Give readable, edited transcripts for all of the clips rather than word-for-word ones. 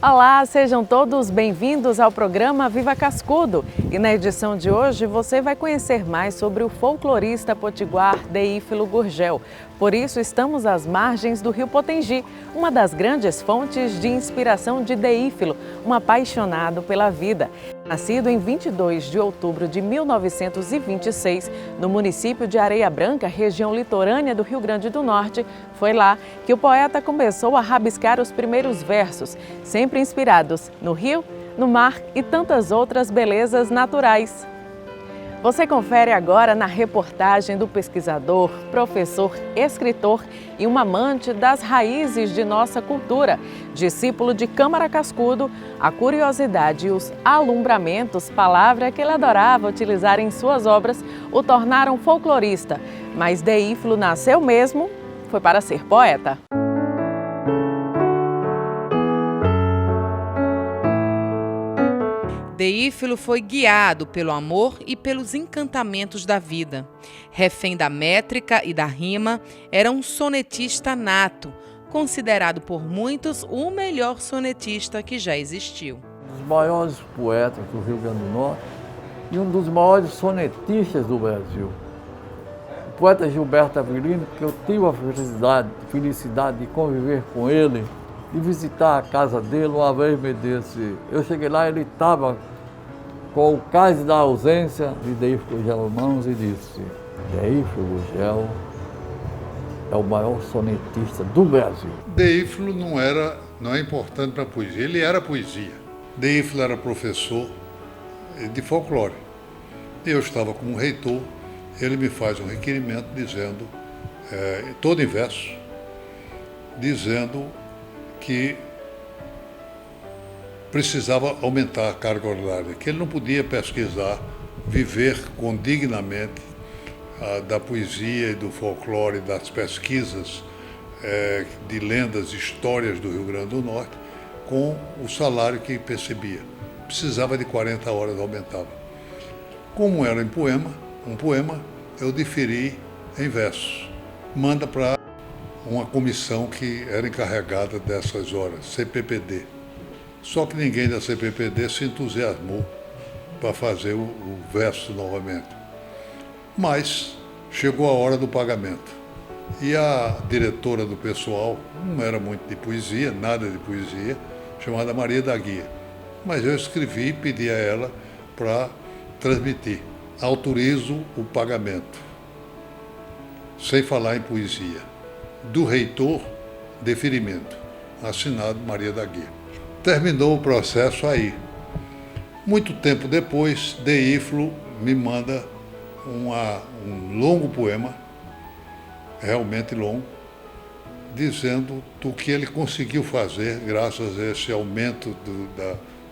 Olá, sejam todos bem-vindos ao programa Viva Cascudo. E na edição de hoje você vai conhecer mais sobre o folclorista potiguar Deífilo Gurgel. Por isso estamos às margens do rio Potengi, uma das grandes fontes de inspiração de Deífilo, um apaixonado pela vida. Nascido em 22 de outubro de 1926, no município de Areia Branca, região litorânea do Rio Grande do Norte, foi lá que o poeta começou a rabiscar os primeiros versos, sempre inspirados no rio, no mar e tantas outras belezas naturais. Você confere agora na reportagem do pesquisador, professor, escritor e um amante das raízes de nossa cultura, discípulo de Câmara Cascudo, a curiosidade e os alumbramentos, palavra que ele adorava utilizar em suas obras, o tornaram folclorista. Mas Deífilo nasceu mesmo, foi para ser poeta. Deífilo foi guiado pelo amor e pelos encantamentos da vida. Refém da métrica e da rima, era um sonetista nato, considerado por muitos o melhor sonetista que já existiu. Um dos maiores poetas do Rio Grande do Norte e um dos maiores sonetistas do Brasil. O poeta Gilberto Avelino, que eu tive a felicidade de conviver com ele, de visitar a casa dele. Uma vez me disse, eu cheguei lá, ele estava com o Cais da Ausência de Deífilo Gurgel em mãos e disse: Deífilo Gurgel é o maior sonetista do Brasil. Deífilo não é importante para a poesia, ele era poesia. Deífilo era professor de folclore. Eu estava como reitor, ele me faz um requerimento dizendo, todo em verso, dizendo que precisava aumentar a carga horária, que ele não podia pesquisar, viver condignamente da poesia e do folclore, das pesquisas de lendas, histórias do Rio Grande do Norte, com o salário que percebia. Precisava de 40 horas, aumentava. Como era um poema, eu diferi em versos. Manda para uma comissão que era encarregada dessas horas, CPPD. Só que ninguém da CPPD se entusiasmou para fazer o verso novamente. Mas chegou a hora do pagamento. E a diretora do pessoal, não era muito de poesia, nada de poesia, chamada Maria da Guia. Mas eu escrevi e pedi a ela para transmitir. Autorizo o pagamento, sem falar em poesia. Do reitor, deferimento, assinado Maria da Guia. Terminou o processo aí. Muito tempo depois, Deífilo me manda um longo poema, realmente longo, dizendo do que ele conseguiu fazer graças a esse aumento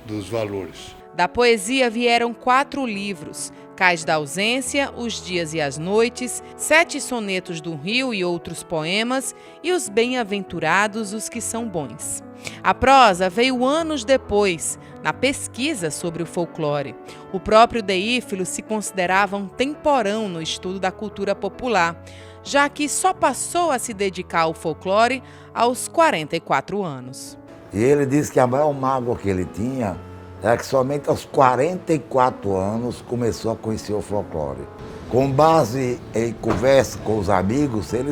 dos valores. Da poesia vieram 4 livros: Cais da Ausência, Os Dias e as Noites, 7 sonetos do Rio e outros poemas e Os Bem-aventurados os que são bons. A prosa veio anos depois, na pesquisa sobre o folclore. O próprio Deífilo se considerava um temporão no estudo da cultura popular, já que só passou a se dedicar ao folclore aos 44 anos. E ele disse que a maior mágoa que ele tinha é que somente aos 44 anos começou a conhecer o folclore. Com base em conversa com os amigos, ele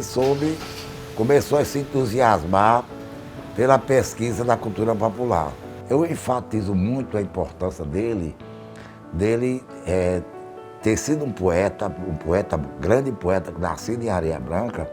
começou a se entusiasmar pela pesquisa da cultura popular. Eu enfatizo muito a importância dele ter sido um grande poeta, nascido em Areia Branca,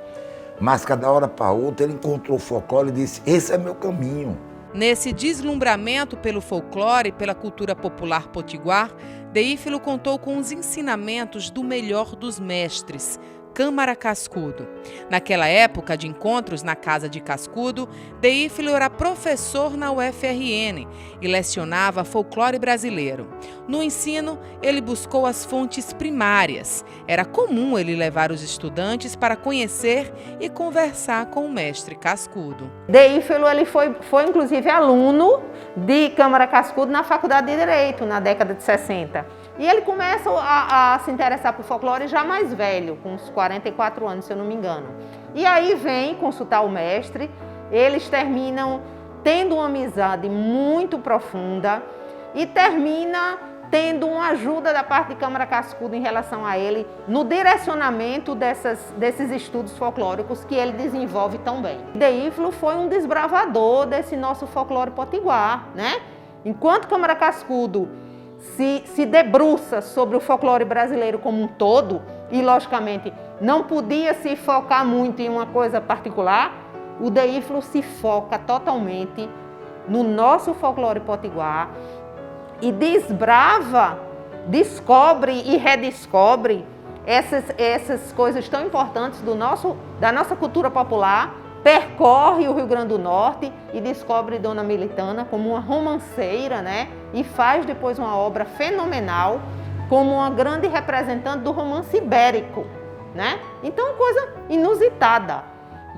mas cada hora para outra ele encontrou o folclore e disse: esse é meu caminho. Nesse deslumbramento pelo folclore e pela cultura popular potiguar, Deífilo contou com os ensinamentos do melhor dos mestres, Câmara Cascudo. Naquela época de encontros na Casa de Cascudo, Deífilo era professor na UFRN e lecionava folclore brasileiro. No ensino, ele buscou as fontes primárias. Era comum ele levar os estudantes para conhecer e conversar com o mestre Cascudo. Deífilo ele foi inclusive aluno de Câmara Cascudo na Faculdade de Direito, na década de 60. E ele começa a se interessar por folclore já mais velho, com uns 44 anos, se eu não me engano. E aí vem consultar o mestre, eles terminam tendo uma amizade muito profunda e termina tendo uma ajuda da parte de Câmara Cascudo em relação a ele no direcionamento desses estudos folclóricos que ele desenvolve tão bem. Deífilo foi um desbravador desse nosso folclore potiguar, né? Enquanto Câmara Cascudo se debruça sobre o folclore brasileiro como um todo e, logicamente, não podia se focar muito em uma coisa particular, o Deífilo se foca totalmente no nosso folclore potiguar e desbrava, descobre e redescobre essas coisas tão importantes da nossa cultura popular, percorre o Rio Grande do Norte e descobre Dona Militana como uma romanceira, né? E faz depois uma obra fenomenal como uma grande representante do romance ibérico, né? Então, coisa inusitada.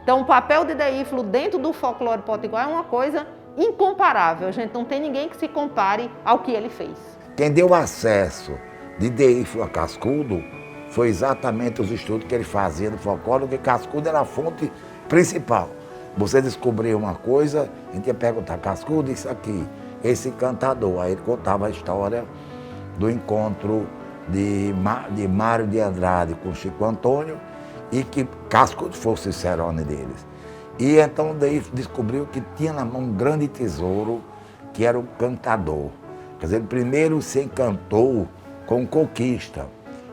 Então, o papel de Deífilo dentro do folclore potiguar é uma coisa incomparável. A gente não tem ninguém que se compare ao que ele fez. Quem deu acesso de Deífilo a Cascudo foi exatamente os estudos que ele fazia do folclore, porque Cascudo era a fonte principal. Você descobriu uma coisa, a gente ia perguntar, Cascudo, isso aqui, esse cantador. Aí ele contava a história do encontro de Mário de Andrade com Chico Antônio e que Cascudo fosse o cicerone deles. E então daí descobriu que tinha na mão um grande tesouro, que era o cantador. Quer dizer, ele primeiro se encantou com o Conquista.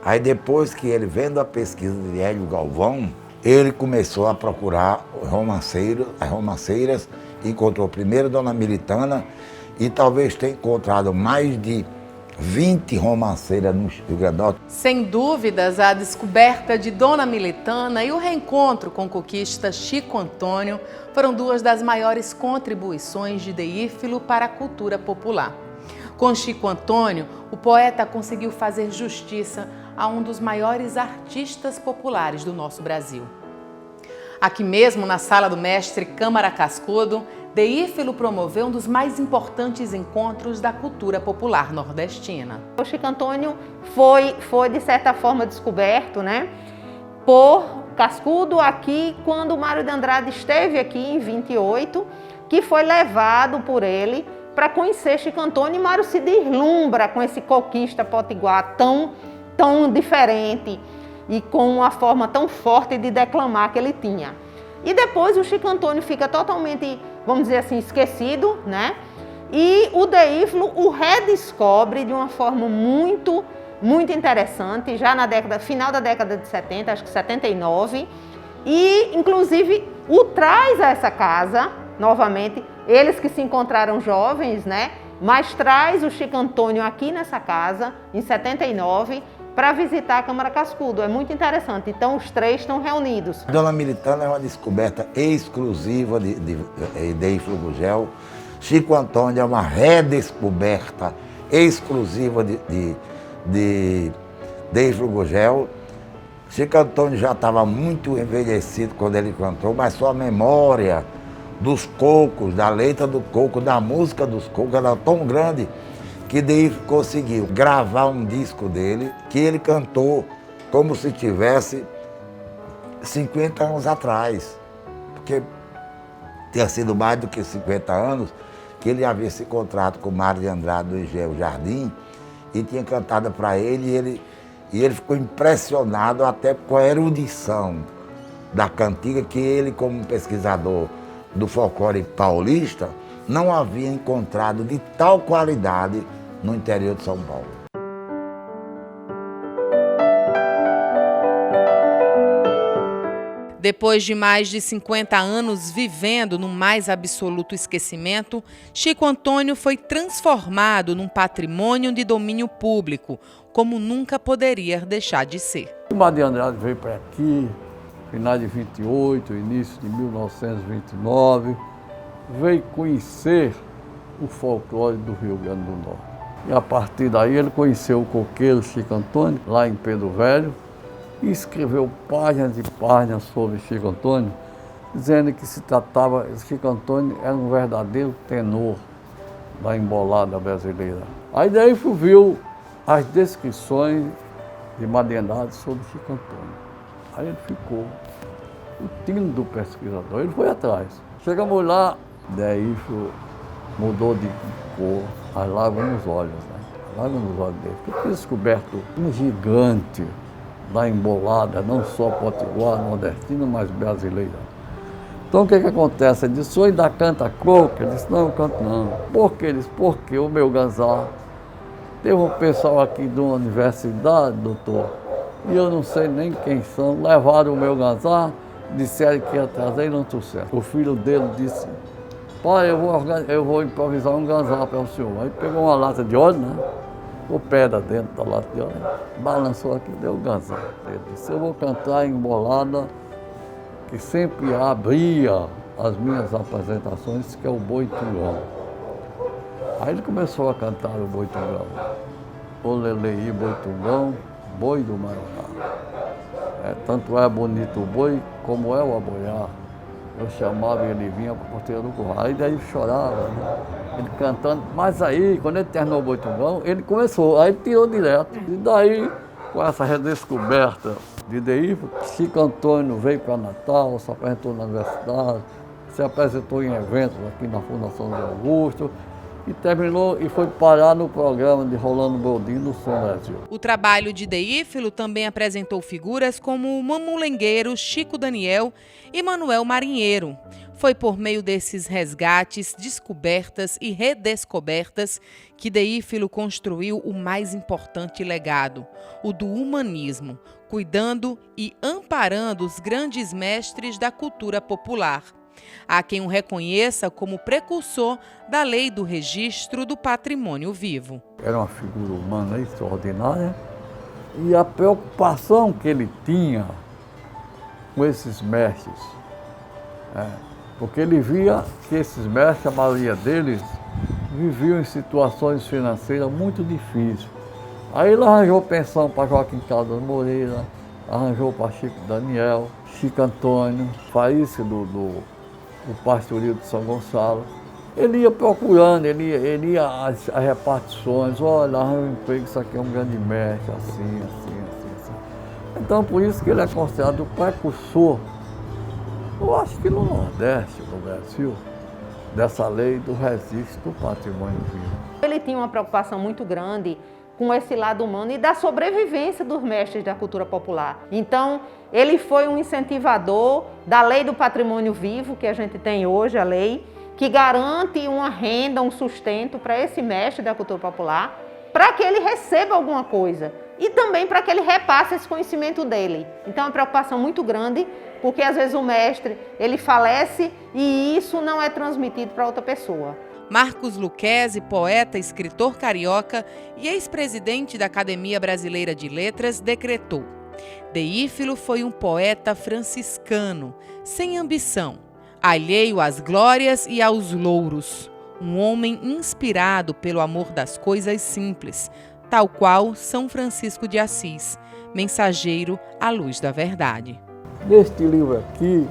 Aí depois que ele, vendo a pesquisa de Hélio Galvão, ele começou a procurar as romanceiras, encontrou primeiro Dona Militana e talvez tenha encontrado mais de 20 romanceiras no Rio Grande do Norte. Sem dúvidas, a descoberta de Dona Militana e o reencontro com o conquista Chico Antônio foram duas das maiores contribuições de Deífilo para a cultura popular. Com Chico Antônio, o poeta conseguiu fazer justiça a um dos maiores artistas populares do nosso Brasil. Aqui mesmo, na Sala do Mestre Câmara Cascudo, Deífilo promoveu um dos mais importantes encontros da cultura popular nordestina. O Chico Antônio foi de certa forma descoberto, né, por Cascudo aqui quando Mário de Andrade esteve aqui em 28, que foi levado por ele para conhecer Chico Antônio, e Mário se deslumbra com esse conquista potiguar tão diferente e com uma forma tão forte de declamar que ele tinha. E depois o Chico Antônio fica totalmente, vamos dizer assim, esquecido, né? E o Deífilo o redescobre de uma forma muito interessante, já na final da década de 70, acho que 79, e inclusive o traz a essa casa, novamente, eles que se encontraram jovens, né? Mas traz o Chico Antônio aqui nessa casa, em 79, para visitar a Câmara Cascudo. É muito interessante. Então, os três estão reunidos. Dona Militana é uma descoberta exclusiva de Deífilo Gurgel. Chico Antônio é uma redescoberta exclusiva de Deífilo Gurgel. Chico Antônio já estava muito envelhecido quando ele cantou, mas sua memória dos cocos, da letra do coco, da música dos cocos, era tão grande que Deífilo conseguiu gravar um disco dele, que ele cantou como se tivesse 50 anos atrás. Porque tinha sido mais do que 50 anos que ele havia se encontrado com Mário de Andrade do Engenho Jardim e tinha cantado para ele, e ele ficou impressionado até com a erudição da cantiga que ele, como pesquisador do folclore paulista, não havia encontrado de tal qualidade no interior de São Paulo. Depois de mais de 50 anos vivendo no mais absoluto esquecimento, Chico Antônio foi transformado num patrimônio de domínio público, como nunca poderia deixar de ser. O Mário de Andrade veio para aqui, final de 28, início de 1929, veio conhecer o folclore do Rio Grande do Norte. E a partir daí ele conheceu o coqueiro Chico Antônio, lá em Pedro Velho, e escreveu páginas e páginas sobre Chico Antônio, dizendo que se tratava, Chico Antônio era um verdadeiro tenor da embolada brasileira. Aí daí viu as descrições de Mário de Andrade sobre Chico Antônio. Aí ele ficou o tino do pesquisador, ele foi atrás. Chegamos lá Deífilo mudou de cor, as lágrimas nos olhos, né? As lágrimas nos olhos dele. Eu tinha descoberto um gigante da embolada, não só potiguar, nordestina, mas brasileira. Então o que acontece? Ele disse, o senhor ainda canta croco? Ele disse, não, eu canto não. Por quê? Ele disse, porque o meu ganzá, teve um pessoal aqui de uma universidade, doutor, e eu não sei nem quem são, levaram o meu ganzá, disseram que ia trazer e não trouxeram. O filho dele disse, pai, eu vou improvisar um ganzá para o senhor. Aí pegou uma lata de óleo, né? O pedra dentro da lata de óleo, balançou aqui, deu o ganzá. Ele disse, eu vou cantar em embolada, que sempre abria as minhas apresentações, que é o Boi Tungão. Aí ele começou a cantar o Boi Tungão. O Leleí, Boi Tungão, boi do Marajá. Tanto é bonito o boi, como é o aboiar. Eu chamava e ele vinha para a porteira do curral. Aí daí chorava, né? Ele cantando. Mas aí, quando ele terminou o Boi Tungão, ele começou, aí ele tirou direto. E daí, com essa redescoberta de Deífilo, Chico Antônio veio para Natal, se apresentou na universidade, se apresentou em eventos aqui na Fundação de Augusto e terminou e foi parar no programa de Rolando Boldrin no Som Brasil. O trabalho de Deífilo também apresentou figuras como o mamulengueiro Chico Daniel e Manuel Marinheiro. Foi por meio desses resgates, descobertas e redescobertas que Deífilo construiu o mais importante legado, o do humanismo, cuidando e amparando os grandes mestres da cultura popular. Há quem o reconheça como precursor da lei do registro do patrimônio vivo. Era uma figura humana extraordinária e a preocupação que ele tinha com esses mestres, porque ele via que esses mestres, a maioria deles, viviam em situações financeiras muito difíceis. Aí ele arranjou pensão para Joaquim Caldas Moreira, arranjou para Chico Daniel, Chico Antônio, Faísca do Pastoril de São Gonçalo. Ele ia procurando, ele ia às repartições, olha, arranja um emprego, isso aqui é um grande mestre, assim. Então por isso que ele é considerado o precursor, eu acho que no Nordeste, no Brasil, dessa lei do registro do patrimônio vivo. Ele tinha uma preocupação muito grande com esse lado humano e da sobrevivência dos mestres da cultura popular. Então, ele foi um incentivador da lei do patrimônio vivo, que a gente tem hoje, a lei, que garante uma renda, um sustento para esse mestre da cultura popular, para que ele receba alguma coisa e também para que ele repasse esse conhecimento dele. Então, é uma preocupação muito grande, porque às vezes o mestre, ele falece e isso não é transmitido para outra pessoa. Marcos Lucchesi, poeta, escritor carioca e ex-presidente da Academia Brasileira de Letras, decretou: Deífilo foi um poeta franciscano, sem ambição, alheio às glórias e aos louros, um homem inspirado pelo amor das coisas simples, tal qual São Francisco de Assis, mensageiro à luz da verdade. Neste livro aqui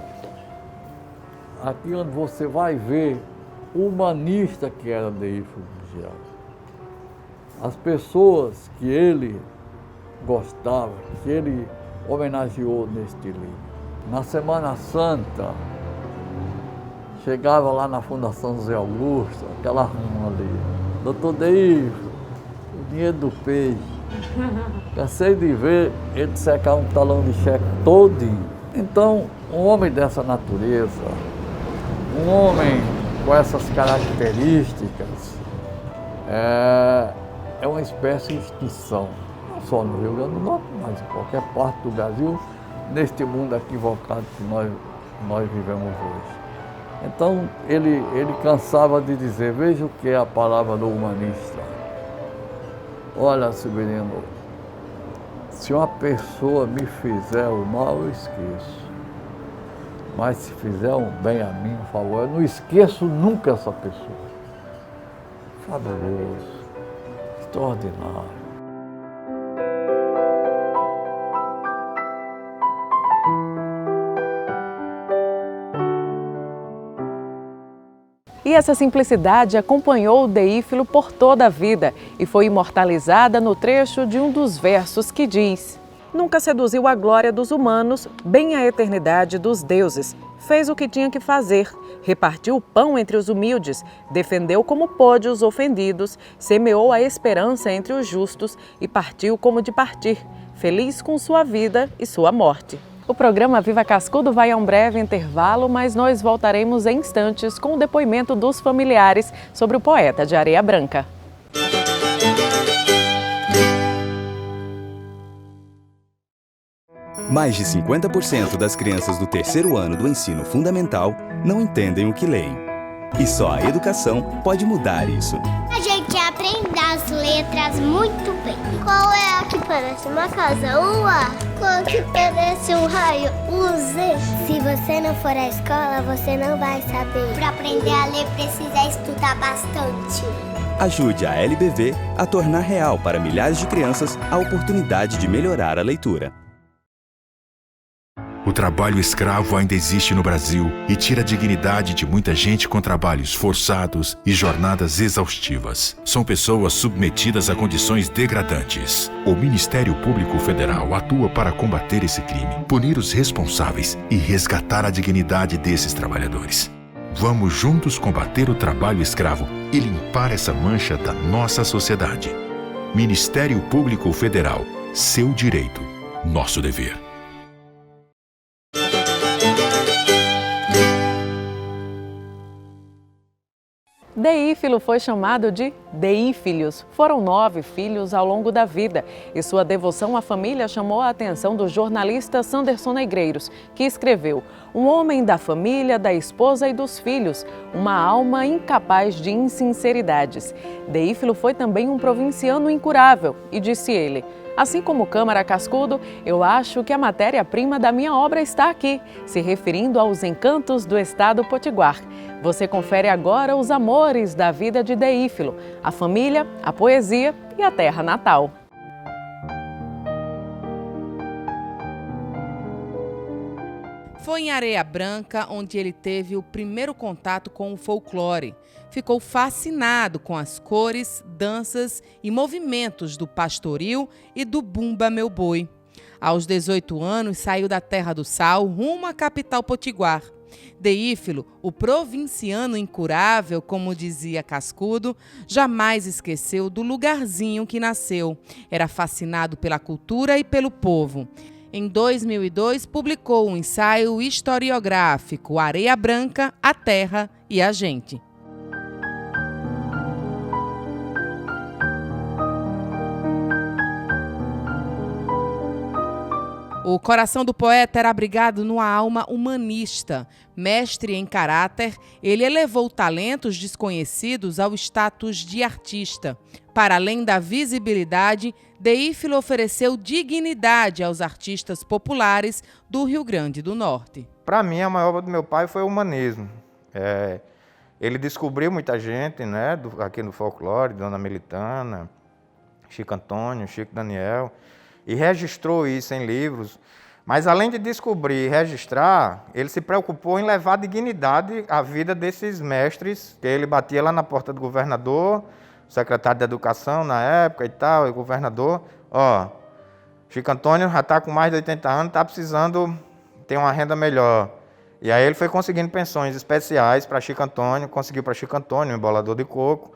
onde você vai ver o humanista que era Deífilo Gurgel. As pessoas que ele gostava, que ele homenageou neste livro. Na Semana Santa, chegava lá na Fundação José Augusto, aquela rua ali, doutor Deífilo, o dinheiro do peixe. Cansei de ver ele secar um talão de cheque todinho. Então, um homem dessa natureza, um homem com essas características, é uma espécie de extinção, não só no Rio Grande do Norte, mas em qualquer parte do Brasil, neste mundo equivocado que nós vivemos hoje. Então, ele cansava de dizer, veja o que é a palavra do humanista. Olha, Severino, se uma pessoa me fizer o mal, eu esqueço. Mas se fizer um bem a mim, por favor, eu não esqueço nunca essa pessoa. Fabuloso, extraordinário. E essa simplicidade acompanhou o Deífilo por toda a vida e foi imortalizada no trecho de um dos versos que diz: Nunca seduziu a glória dos humanos, bem a eternidade dos deuses. Fez o que tinha que fazer, repartiu o pão entre os humildes, defendeu como pôde os ofendidos, semeou a esperança entre os justos e partiu como de partir, feliz com sua vida e sua morte. O programa Viva Cascudo vai a um breve intervalo, mas nós voltaremos em instantes com o depoimento dos familiares sobre o poeta de Areia Branca. Mais de 50% das crianças do terceiro ano do ensino fundamental não entendem o que leem. E só a educação pode mudar isso. A gente aprende as letras muito bem. Qual é a que parece uma casa? O A. Qual que parece um raio? O Z. Se você não for à escola, você não vai saber. Para aprender a ler, precisa estudar bastante. Ajude a LBV a tornar real para milhares de crianças a oportunidade de melhorar a leitura. O trabalho escravo ainda existe no Brasil e tira a dignidade de muita gente com trabalhos forçados e jornadas exaustivas. São pessoas submetidas a condições degradantes. O Ministério Público Federal atua para combater esse crime, punir os responsáveis e resgatar a dignidade desses trabalhadores. Vamos juntos combater o trabalho escravo e limpar essa mancha da nossa sociedade. Ministério Público Federal. Seu direito, nosso dever. Deífilo foi chamado de Deífilos. Foram 9 filhos ao longo da vida e sua devoção à família chamou a atenção do jornalista Sanderson Negreiros, que escreveu: um homem da família, da esposa e dos filhos, uma alma incapaz de insinceridades. Deífilo foi também um provinciano incurável e disse ele: assim como Câmara Cascudo, eu acho que a matéria-prima da minha obra está aqui, se referindo aos encantos do estado potiguar. Você confere agora os amores da vida de Deífilo, a família, a poesia e a terra natal. Foi em Areia Branca onde ele teve o primeiro contato com o folclore. Ficou fascinado com as cores, danças e movimentos do pastoril e do Bumba Meu Boi. Aos 18 anos, saiu da Terra do Sal rumo à capital potiguar. Deífilo, o provinciano incurável, como dizia Cascudo, jamais esqueceu do lugarzinho que nasceu. Era fascinado pela cultura e pelo povo. Em 2002, publicou um ensaio historiográfico, Areia Branca, a Terra e a Gente. O coração do poeta era abrigado numa alma humanista. Mestre em caráter, ele elevou talentos desconhecidos ao status de artista. Para além da visibilidade, Deífilo ofereceu dignidade aos artistas populares do Rio Grande do Norte. Para mim, a maior obra do meu pai foi o humanismo. Ele descobriu muita gente, né, aqui no folclore, Dona Melitana, Chico Antônio, Chico Daniel, e registrou isso em livros. Mas, além de descobrir e registrar, ele se preocupou em levar dignidade à vida desses mestres, que ele batia lá na porta do governador, secretário de Educação na época e tal, e o governador, Chico Antônio já está com mais de 80 anos, está precisando ter uma renda melhor. E aí ele foi conseguindo pensões especiais para Chico Antônio, conseguiu para Chico Antônio, um embolador de coco,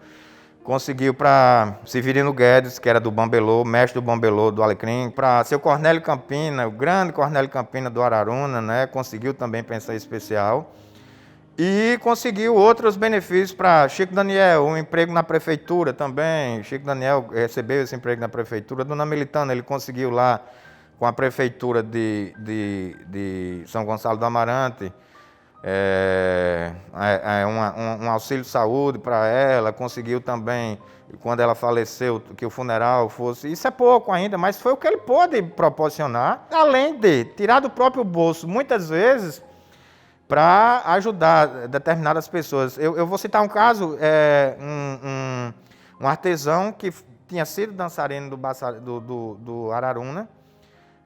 conseguiu para Severino Guedes, que era do Bambelô, mestre do Bambelô, do Alecrim, para seu Cornélio Campina, o grande Cornélio Campina do Araruna, né, conseguiu também pensão especial. E conseguiu outros benefícios para Chico Daniel, um emprego na prefeitura também. Chico Daniel recebeu esse emprego na prefeitura. Dona Melitana, ele conseguiu lá com a prefeitura de São Gonçalo do Amarante, um auxílio saúde para ela. Conseguiu também, quando ela faleceu, que o funeral fosse... Isso é pouco ainda, mas foi o que ele pôde proporcionar, além de tirar do próprio bolso, muitas vezes, para ajudar determinadas pessoas. Eu vou citar um caso, um artesão que tinha sido dançarino do Araruna,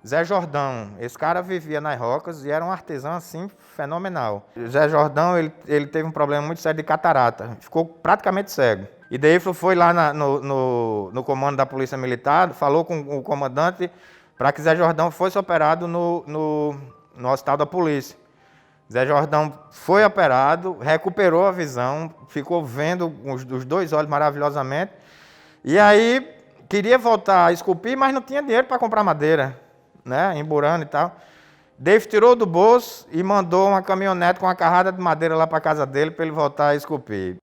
Zé Jordão. Esse cara vivia nas rocas e era um artesão assim fenomenal. Zé Jordão, ele teve um problema muito sério de catarata, ficou praticamente cego. E daí foi lá no comando da Polícia Militar, falou com o comandante para que Zé Jordão fosse operado no hospital da polícia. Zé Jordão foi operado, recuperou a visão, ficou vendo os 2 olhos maravilhosamente. E aí queria voltar a esculpir, mas não tinha dinheiro para comprar madeira, né, emburando e tal. David tirou do bolso e mandou uma caminhonete com uma carrada de madeira lá para a casa dele para ele voltar a esculpir.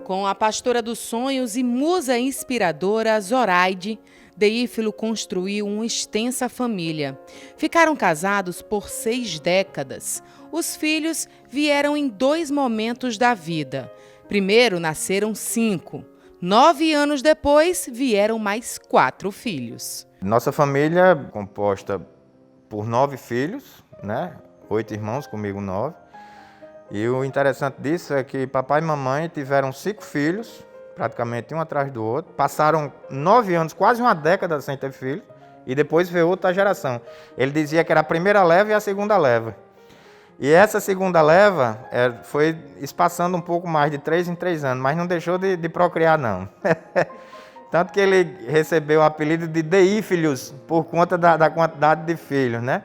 Com a pastora dos sonhos e musa inspiradora Zoraide, Deífilo construiu uma extensa família. Ficaram casados por 6 décadas. Os filhos vieram em 2 momentos da vida. Primeiro nasceram 5. 9 anos depois, vieram mais 4 filhos. Nossa família é composta por 9 filhos, né? 8 irmãos, comigo 9. E o interessante disso é que papai e mamãe tiveram 5 filhos, praticamente um atrás do outro. Passaram 9 anos, quase uma década sem ter filho, e depois veio outra geração. Ele dizia que era a primeira leva e a segunda leva. E essa segunda leva foi espaçando um pouco mais de 3 em 3 anos, mas não deixou de procriar, não. Tanto que ele recebeu o apelido de Deífilos, por conta da quantidade de filhos, né?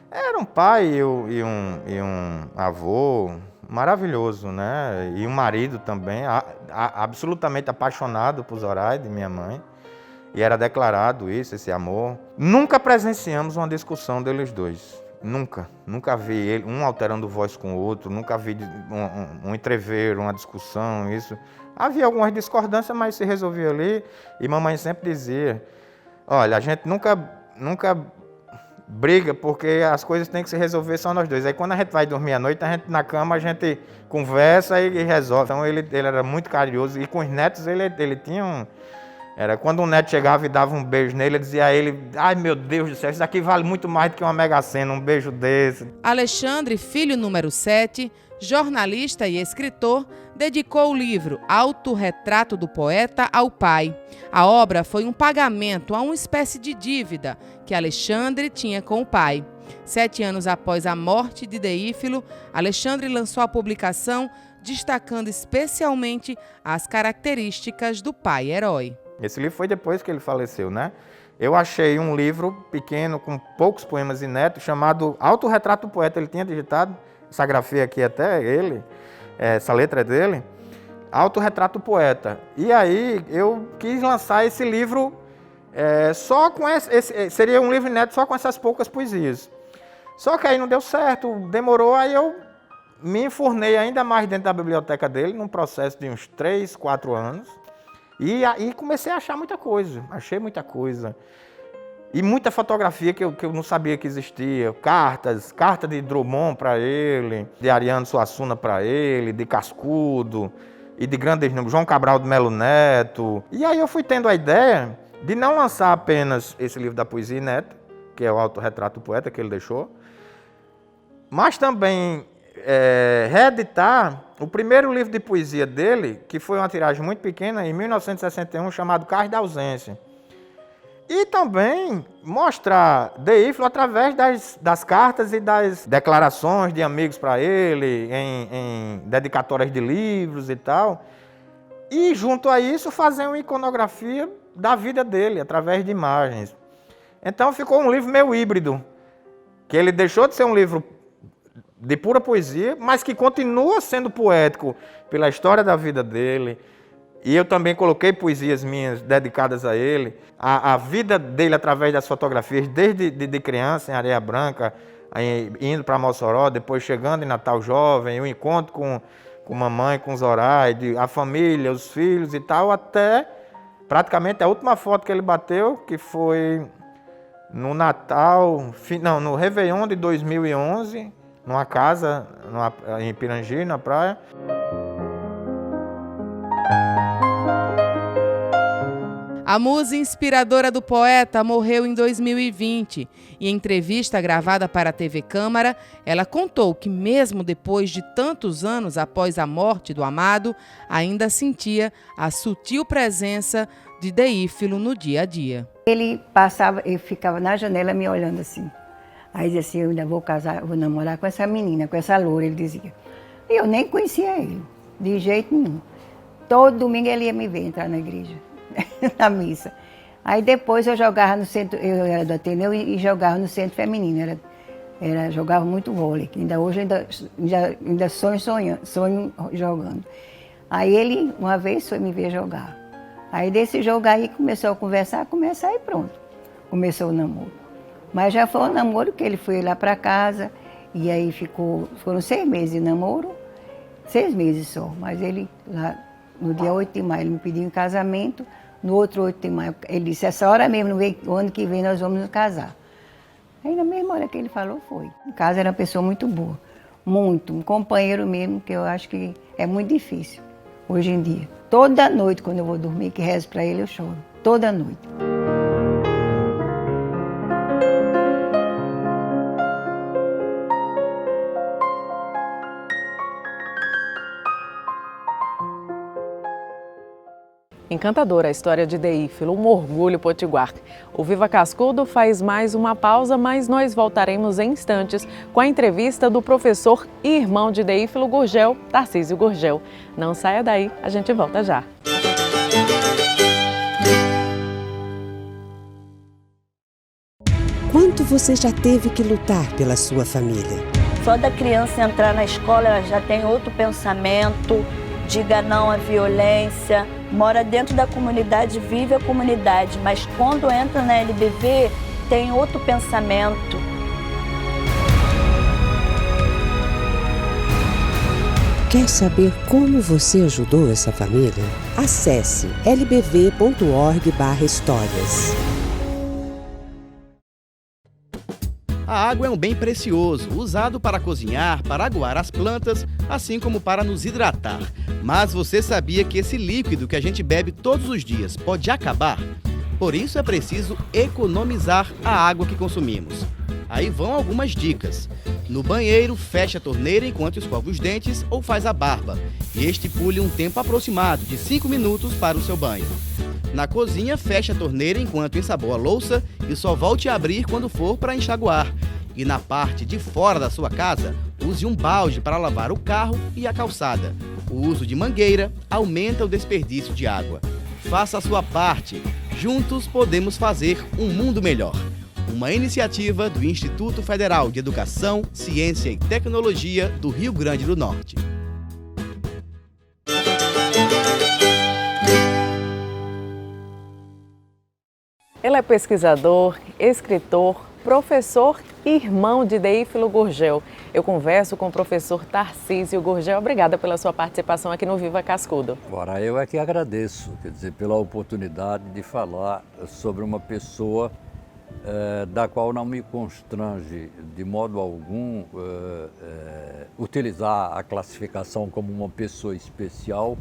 Era um pai e um avô maravilhoso, né? E um marido também, absolutamente apaixonado por Zoraide, minha mãe. E era declarado isso, esse amor. Nunca presenciamos uma discussão deles dois. Nunca vi ele, um alterando voz com o outro, nunca vi um entreveiro, uma discussão, isso. Havia algumas discordâncias, mas se resolvia ali. E mamãe sempre dizia, olha, a gente nunca briga, porque as coisas têm que se resolver só nós dois. Aí quando a gente vai dormir à noite, a gente na cama, a gente conversa e resolve. Então ele era muito carinhoso. E com os netos ele tinha um... Era quando um neto chegava e dava um beijo nele, ele dizia a ele, ai meu Deus do céu, isso daqui vale muito mais do que uma Mega Sena, um beijo desse. Alexandre, filho número 7, jornalista e escritor, dedicou o livro Autorretrato do Poeta ao pai. A obra foi um pagamento a uma espécie de dívida que Alexandre tinha com o pai. 7 anos após a morte de Deífilo, Alexandre lançou a publicação destacando especialmente as características do pai herói. Esse livro foi depois que ele faleceu, né? Eu achei um livro pequeno, com poucos poemas inéditos, chamado Autorretrato do Poeta. Ele tinha digitado, essa grafia aqui até ele, essa letra é dele, Autorretrato do Poeta. E aí eu quis lançar esse livro só com seria um livro inédito só com essas poucas poesias. Só que aí não deu certo, demorou, aí eu me enfurnei ainda mais dentro da biblioteca dele, num processo de uns 3, 4 anos. E aí comecei a achar muita coisa, achei muita coisa. E muita fotografia que eu não sabia que existia. Carta de Drummond para ele, de Ariano Suassuna para ele, de Cascudo, e de grandes nomes, João Cabral de Melo Neto. E aí eu fui tendo a ideia de não lançar apenas esse livro da poesia ineta, que é o Autorretrato do Poeta que ele deixou, mas também reeditar o primeiro livro de poesia dele, que foi uma tiragem muito pequena, em 1961, chamado Cais da Ausência. E também mostrar Deífilo através das cartas e das declarações de amigos para ele, em dedicatórias de livros e tal. E, junto a isso, fazer uma iconografia da vida dele, através de imagens. Então, ficou um livro meio híbrido, que ele deixou de ser um livro de pura poesia, mas que continua sendo poético pela história da vida dele. E eu também coloquei poesias minhas dedicadas a ele. A vida dele através das fotografias, desde de criança em Areia Branca, indo para Mossoró, depois chegando em Natal Jovem, o encontro com mamãe, com Zoraide, a família, os filhos e tal, até praticamente a última foto que ele bateu, que foi no Natal, no Réveillon de 2011, numa casa em Pirangi, na praia. A musa inspiradora do poeta morreu em 2020 e em entrevista gravada para a TV Câmara, ela contou que mesmo depois de tantos anos após a morte do amado, ainda sentia a sutil presença de Deífilo no dia a dia. Ele passava, ele ficava na janela me olhando assim. Aí dizia assim, eu ainda vou casar, vou namorar com essa menina, com essa loura, ele dizia. E eu nem conhecia ele, de jeito nenhum. Todo domingo ele ia me ver entrar na igreja, na missa. Aí depois eu jogava no centro, eu era do Ateneu e jogava no centro feminino. Jogava muito vôlei, que ainda hoje ainda sonho jogando. Aí ele uma vez foi me ver jogar. Aí desse jogo aí começou a conversar e pronto. Começou o namoro. Mas já foi um namoro que ele foi lá para casa e aí foram 6 meses de namoro, 6 meses só. Mas ele lá no dia 8 de maio ele me pediu em casamento, no outro 8 de maio ele disse, essa hora mesmo, o ano que vem nós vamos nos casar. Aí na mesma hora que ele falou, foi. Em casa era uma pessoa muito boa, muito, um companheiro mesmo, que eu acho que é muito difícil hoje em dia. Toda noite, quando eu vou dormir, que rezo para ele, eu choro. Toda noite. Encantadora a história de Deífilo, um orgulho potiguar. O Viva Cascudo faz mais uma pausa, mas nós voltaremos em instantes com a entrevista do professor e irmão de Deífilo Gurgel, Tarcísio Gurgel. Não saia daí, a gente volta já. Quanto você já teve que lutar pela sua família? Só da criança entrar na escola, ela já tem outro pensamento, diga não à violência, mora dentro da comunidade, vive a comunidade, mas quando entra na LBV, tem outro pensamento. Quer saber como você ajudou essa família? Acesse lbv.org/histórias. A água é um bem precioso, usado para cozinhar, para aguar as plantas, assim como para nos hidratar. Mas você sabia que esse líquido que a gente bebe todos os dias pode acabar? Por isso é preciso economizar a água que consumimos. Aí vão algumas dicas. No banheiro, feche a torneira enquanto escova os dentes ou faz a barba. E estipule um tempo aproximado de 5 minutos para o seu banho. Na cozinha, feche a torneira enquanto ensaboa a louça e só volte a abrir quando for para enxaguar. E na parte de fora da sua casa, use um balde para lavar o carro e a calçada. O uso de mangueira aumenta o desperdício de água. Faça a sua parte. Juntos podemos fazer um mundo melhor. Uma iniciativa do Instituto Federal de Educação, Ciência e Tecnologia do Rio Grande do Norte. Ele é pesquisador, escritor, professor e irmão de Deífilo Gurgel. Eu converso com o professor Tarcísio Gurgel. Obrigada pela sua participação aqui no Viva Cascudo. Agora, eu é que agradeço, quer dizer, pela oportunidade de falar sobre uma pessoa da qual não me constrange de modo algum utilizar a classificação como uma pessoa especial,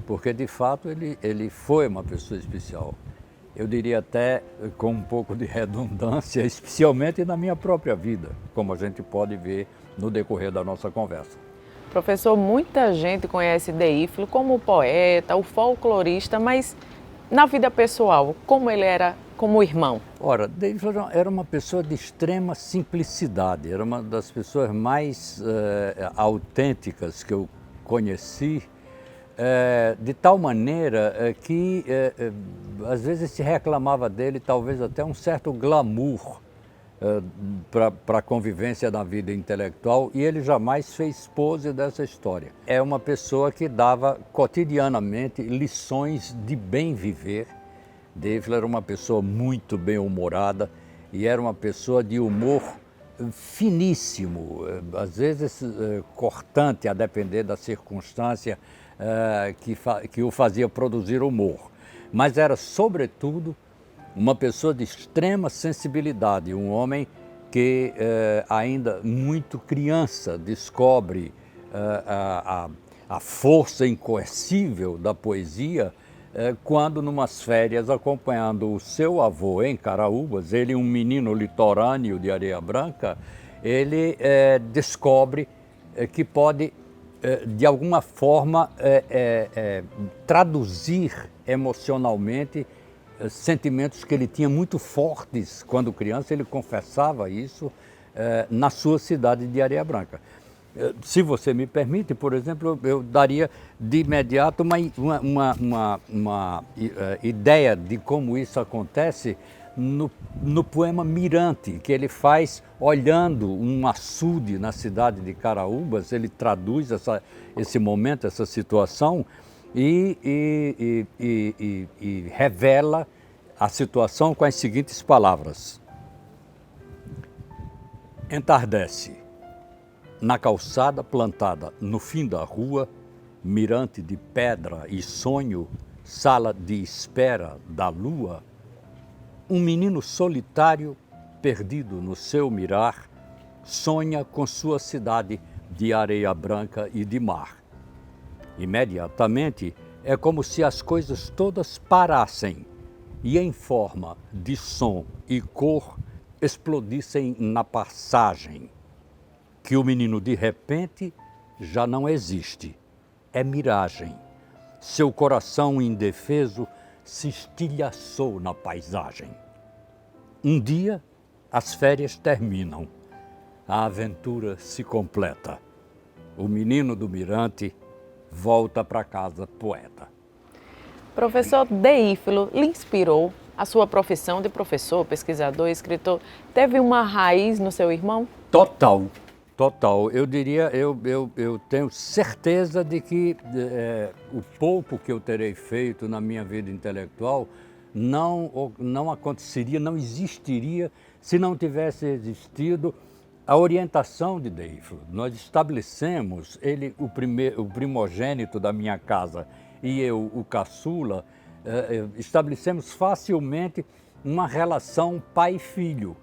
porque de fato ele foi uma pessoa especial. Eu diria até com um pouco de redundância, especialmente na minha própria vida, como a gente pode ver no decorrer da nossa conversa. Professor, muita gente conhece Deífilo como o poeta, o folclorista, mas na vida pessoal, como ele era como irmão? Ora, Deífilo era uma pessoa de extrema simplicidade, era uma das pessoas mais autênticas que eu conheci, de tal maneira que às vezes se reclamava dele talvez até um certo glamour para a convivência da vida intelectual, e ele jamais fez pose dessa história. É uma pessoa que dava cotidianamente lições de bem viver. Deífilo era uma pessoa muito bem-humorada e era uma pessoa de humor finíssimo, às vezes cortante, a depender da circunstância que o fazia produzir humor. Mas era, sobretudo, uma pessoa de extrema sensibilidade, um homem que ainda muito criança descobre a força incoercível da poesia quando, numas férias, acompanhando o seu avô em Caraúbas, ele, um menino litorâneo de Areia Branca, ele descobre que pode, de alguma forma, traduzir emocionalmente sentimentos que ele tinha muito fortes quando criança. Ele confessava isso na sua cidade de Areia Branca. Se você me permite, por exemplo, eu daria de imediato uma ideia de como isso acontece no poema Mirante, que ele faz olhando um açude na cidade de Caraúbas. Ele traduz esse momento, essa situação e revela a situação com as seguintes palavras. Entardece. Na calçada plantada no fim da rua, mirante de pedra e sonho, sala de espera da lua, um menino solitário, perdido no seu mirar, sonha com sua cidade de areia branca e de mar. Imediatamente, é como se as coisas todas parassem e, em forma de som e cor, explodissem na passagem. Que o menino, de repente, já não existe. É miragem. Seu coração indefeso se estilhaçou na paisagem. Um dia, as férias terminam. A aventura se completa. O menino do Mirante volta para casa poeta. Professor Deífilo lhe inspirou? A sua profissão de professor, pesquisador, escritor, teve uma raiz no seu irmão? Total. Eu diria, eu tenho certeza de que o pouco que eu terei feito na minha vida intelectual não aconteceria, não existiria se não tivesse existido a orientação de Deífilo. Nós estabelecemos, ele o primogênito da minha casa e eu, o caçula, estabelecemos facilmente uma relação pai-filho.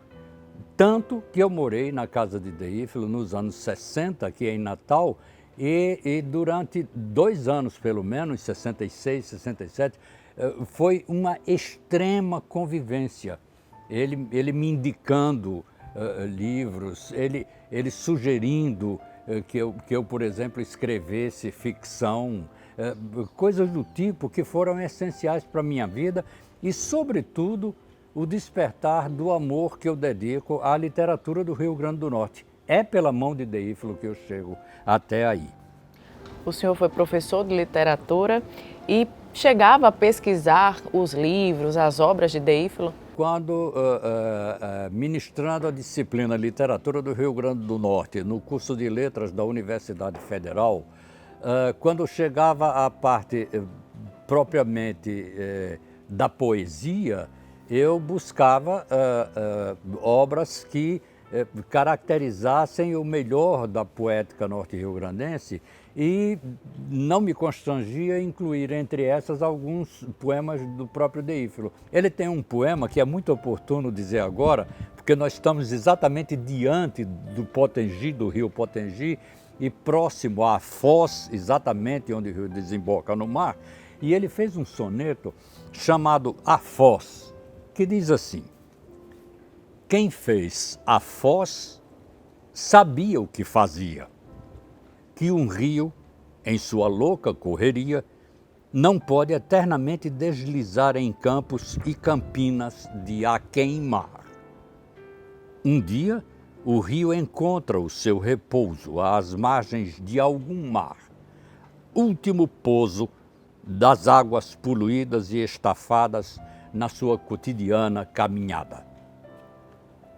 Tanto que eu morei na casa de Deífilo nos anos 60, aqui em Natal, e durante 2 anos, pelo menos, 66, 67, foi uma extrema convivência. Ele me indicando livros, ele sugerindo que eu, por exemplo, escrevesse ficção, coisas do tipo que foram essenciais para a minha vida e, sobretudo, o despertar do amor que eu dedico à literatura do Rio Grande do Norte. É pela mão de Deífilo que eu chego até aí. O senhor foi professor de literatura e chegava a pesquisar os livros, as obras de Deífilo? Quando ministrando a disciplina Literatura do Rio Grande do Norte, no curso de Letras da Universidade Federal, quando chegava a parte propriamente da poesia, eu buscava obras que caracterizassem o melhor da poética norte-riograndense e não me constrangia incluir entre essas alguns poemas do próprio Deífilo. Ele tem um poema que é muito oportuno dizer agora, porque nós estamos exatamente diante do Potengi, do rio Potengi, e próximo à foz, exatamente onde o rio desemboca no mar, e ele fez um soneto chamado A Foz, que diz assim: quem fez a foz sabia o que fazia, que um rio, em sua louca correria, não pode eternamente deslizar em campos e campinas de aquém mar. Um dia, o rio encontra o seu repouso às margens de algum mar, último pouso das águas poluídas e estafadas na sua cotidiana caminhada.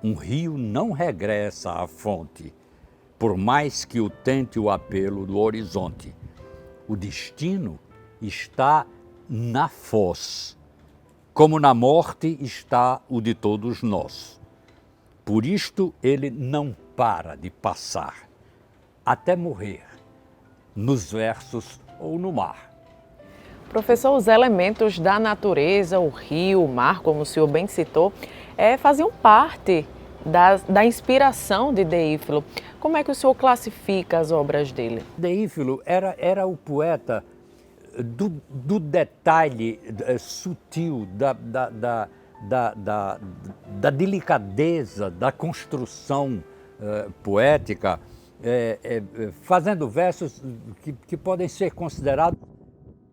Um rio não regressa à fonte, por mais que o tente o apelo do horizonte. O destino está na foz, como na morte está o de todos nós. Por isto ele não para de passar, até morrer, nos versos ou no mar. Professor, os elementos da natureza, o rio, o mar, como o senhor bem citou, faziam parte da inspiração de Deífilo. Como é que o senhor classifica as obras dele? Deífilo era o poeta do detalhe sutil, da delicadeza, da construção poética, fazendo versos que podem ser considerados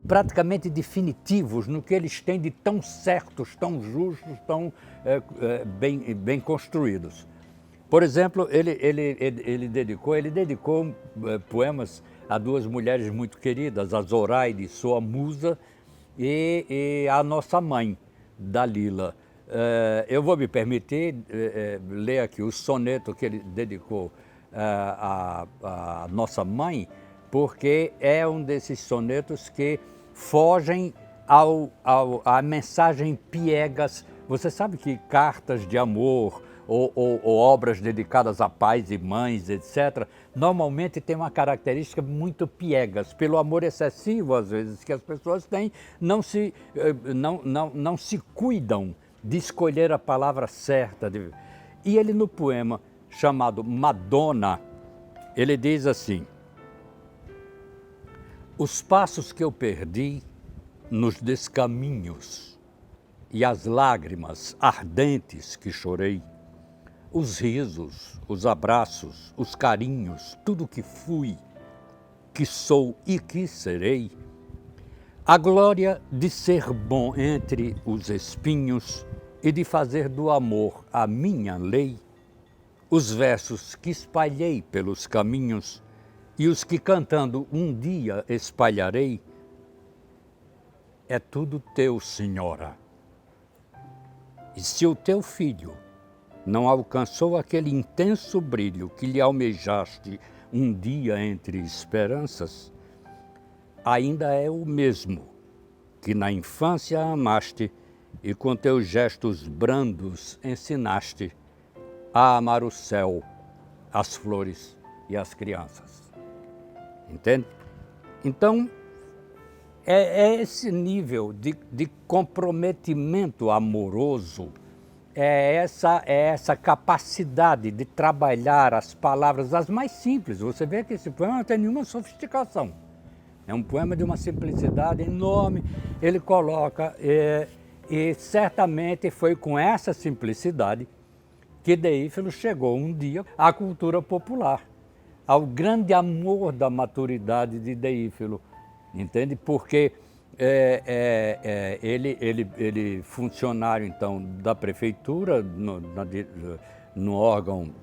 praticamente definitivos no que eles têm de tão certos, tão justos, tão bem construídos. Por exemplo, ele dedicou poemas a duas mulheres muito queridas, a Zoraide, sua musa, e a nossa mãe, Dalila. Eu vou me permitir ler aqui o soneto que ele dedicou à nossa mãe, porque é um desses sonetos que fogem à mensagem piegas. Você sabe que cartas de amor ou obras dedicadas a pais e mães, etc., normalmente tem uma característica muito piegas, pelo amor excessivo, às vezes, que as pessoas têm, não se cuidam de escolher a palavra certa. E ele, no poema chamado Madonna, ele diz assim: os passos que eu perdi nos descaminhos e as lágrimas ardentes que chorei, os risos, os abraços, os carinhos, tudo que fui, que sou e que serei, a glória de ser bom entre os espinhos e de fazer do amor a minha lei, os versos que espalhei pelos caminhos e os que cantando um dia espalharei, é tudo teu, Senhora. E se o teu filho não alcançou aquele intenso brilho que lhe almejaste um dia entre esperanças, ainda é o mesmo que na infância amaste e com teus gestos brandos ensinaste a amar o céu, as flores e as crianças. Entende? Então, é esse nível de comprometimento amoroso, é essa capacidade de trabalhar as palavras, as mais simples. Você vê que esse poema não tem nenhuma sofisticação. É um poema de uma simplicidade enorme. Ele coloca, e certamente foi com essa simplicidade que Deífilo chegou um dia à cultura popular, ao grande amor da maturidade de Deífilo, entende? Porque ele funcionário, então, da prefeitura, no órgão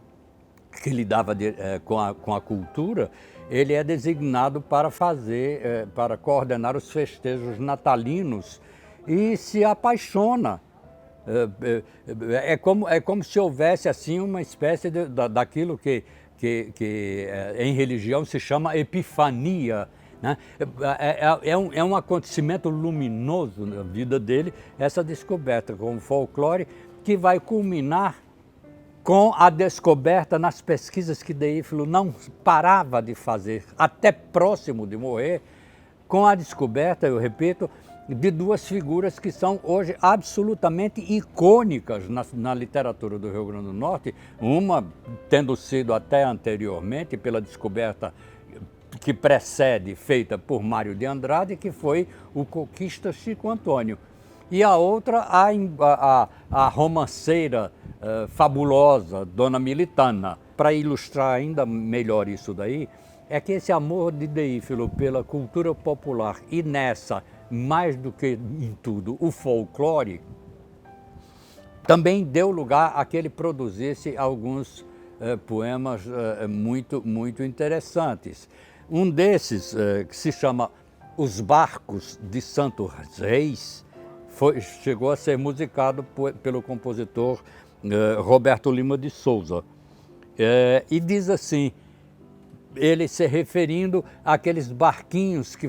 que lidava com a cultura, ele é designado para para coordenar os festejos natalinos e se apaixona. É como se houvesse assim uma espécie daquilo que em religião se chama epifania, né? É um acontecimento luminoso na vida dele, essa descoberta com o folclore, que vai culminar com a descoberta nas pesquisas que Deífilo não parava de fazer, até próximo de morrer, com a descoberta, eu repito, de duas figuras que são hoje absolutamente icônicas na literatura do Rio Grande do Norte, uma tendo sido até anteriormente pela descoberta que precede, feita por Mário de Andrade, que foi o coquista Chico Antônio. E a outra, a romanceira fabulosa, Dona Militana. Para ilustrar ainda melhor isso daí, é que esse amor de Deífilo pela cultura popular e nessa, mais do que em tudo, o folclore, também deu lugar a que ele produzisse alguns poemas muito interessantes. Um desses, que se chama Os Barcos de Santos Reis, chegou a ser musicado pelo compositor Roberto Lima de Souza. E diz assim, ele se referindo àqueles barquinhos que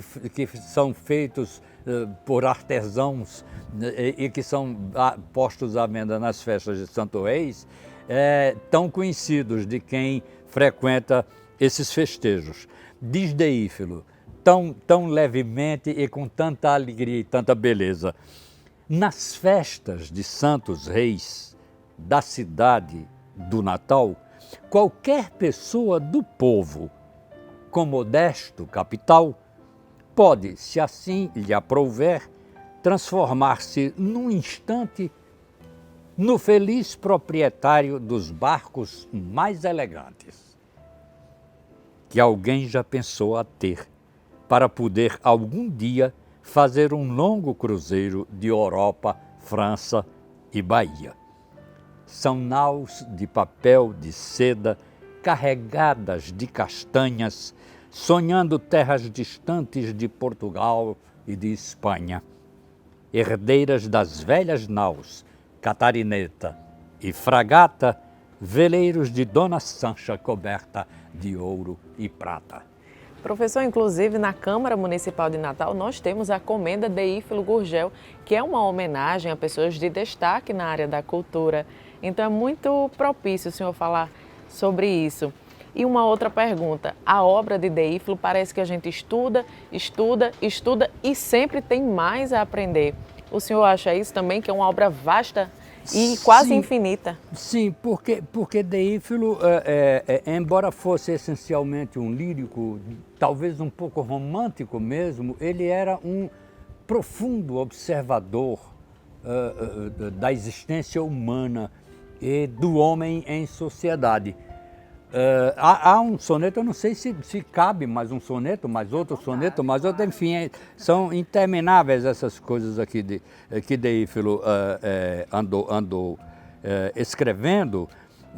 são feitos por artesãos e que são postos à venda nas festas de Santo Reis, tão conhecidos de quem frequenta esses festejos. Diz Deífilo, tão levemente e com tanta alegria e tanta beleza: nas festas de Santos Reis, da cidade do Natal, qualquer pessoa do povo, com modesto capital, pode, se assim lhe aprouver, transformar-se num instante no feliz proprietário dos barcos mais elegantes que alguém já pensou a ter, para poder algum dia fazer um longo cruzeiro de Europa, França e Bahia. São naus de papel de seda, carregadas de castanhas, sonhando terras distantes de Portugal e de Espanha. Herdeiras das velhas naus, Catarineta e Fragata, veleiros de Dona Sancha coberta de ouro e prata. Professor, inclusive na Câmara Municipal de Natal nós temos a Comenda Deífilo Gurgel, que é uma homenagem a pessoas de destaque na área da cultura. Então é muito propício o senhor falar sobre isso. E uma outra pergunta, a obra de Deífilo parece que a gente estuda e sempre tem mais a aprender. O senhor acha isso também, que é uma obra vasta e quase infinita? Sim, porque Deífilo, embora fosse essencialmente um lírico, talvez um pouco romântico mesmo, ele era um profundo observador da existência humana e do homem em sociedade. Há um soneto, eu não sei se cabe mais um soneto, mais outro soneto, mais outro, enfim, são intermináveis essas coisas aqui que Deífilo andou escrevendo.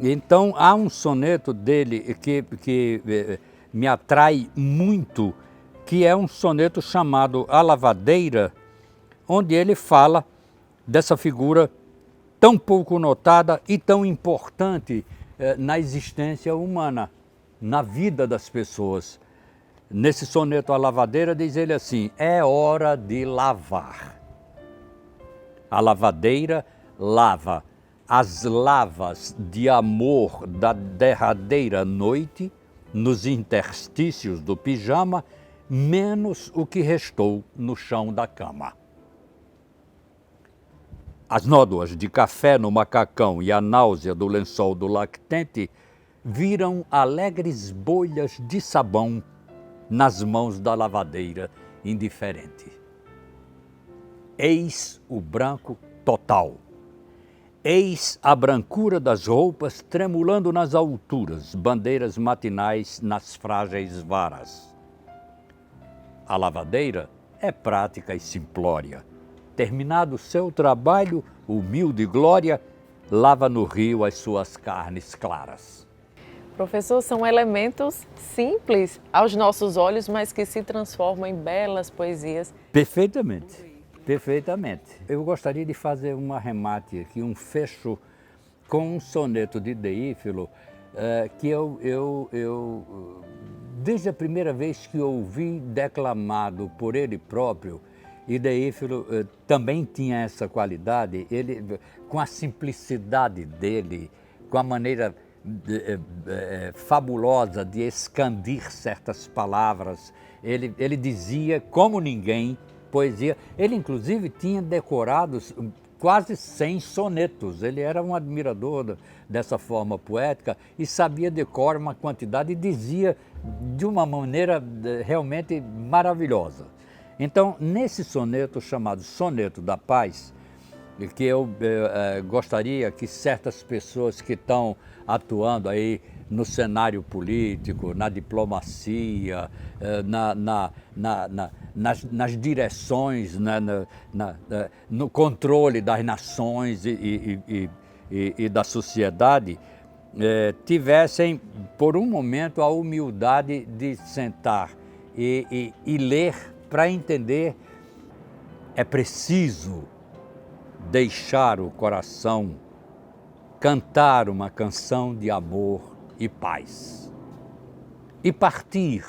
Então há um soneto dele que me atrai muito, que é um soneto chamado A Lavadeira, onde ele fala dessa figura tão pouco notada e tão importante na existência humana, na vida das pessoas. Nesse soneto A Lavadeira diz ele assim: é hora de lavar. A lavadeira lava as lavas de amor da derradeira noite, nos interstícios do pijama, menos o que restou no chão da cama. As nódoas de café no macacão e a náusea do lençol do lactente viram alegres bolhas de sabão nas mãos da lavadeira indiferente. Eis o branco total. Eis a brancura das roupas tremulando nas alturas, bandeiras matinais nas frágeis varas. A lavadeira é prática e simplória. Terminado seu trabalho, humilde glória, lava no rio as suas carnes claras. Professor, são elementos simples aos nossos olhos, mas que se transformam em belas poesias. Perfeitamente, perfeitamente. Eu gostaria de fazer um arremate aqui, um fecho com um soneto de Deífilo, que eu desde a primeira vez que ouvi declamado por ele próprio, e Deífilo também tinha essa qualidade, ele, com a simplicidade dele, com a maneira fabulosa de escandir certas palavras, ele dizia como ninguém poesia. Ele inclusive tinha decorados quase 100 sonetos, ele era um admirador dessa forma poética e sabia de cor uma quantidade e dizia de uma maneira realmente maravilhosa. Então, nesse soneto chamado Soneto da Paz, que eu gostaria que certas pessoas que estão atuando aí no cenário político, na diplomacia, nas direções, no controle das nações e da sociedade, tivessem, por um momento, a humildade de sentar e ler. Para entender, é preciso deixar o coração cantar uma canção de amor e paz. E partir,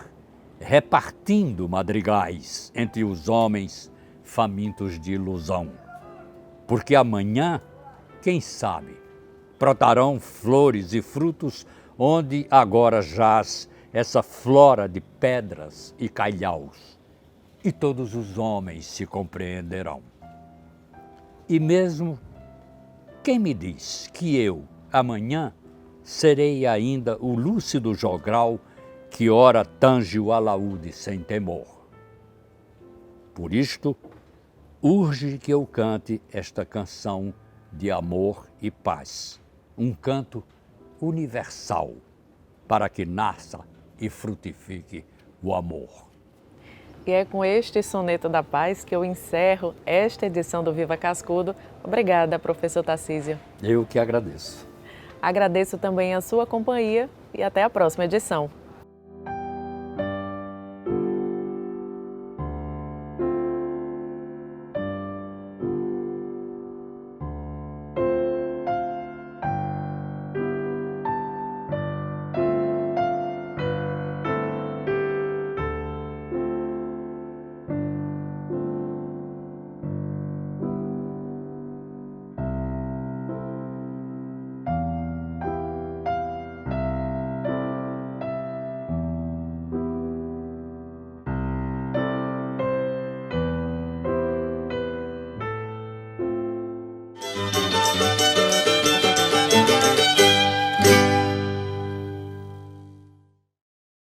repartindo madrigais entre os homens famintos de ilusão. Porque amanhã, quem sabe, brotarão flores e frutos onde agora jaz essa flora de pedras e calhaus. E todos os homens se compreenderão. E mesmo, quem me diz que eu, amanhã, serei ainda o lúcido jogral que ora tange o alaúde sem temor. Por isto, urge que eu cante esta canção de amor e paz, um canto universal, para que nasça e frutifique o amor. E é com este soneto da paz que eu encerro esta edição do Viva Cascudo. Obrigada, professor Tarcísio. Eu que agradeço. Agradeço também a sua companhia e até a próxima edição.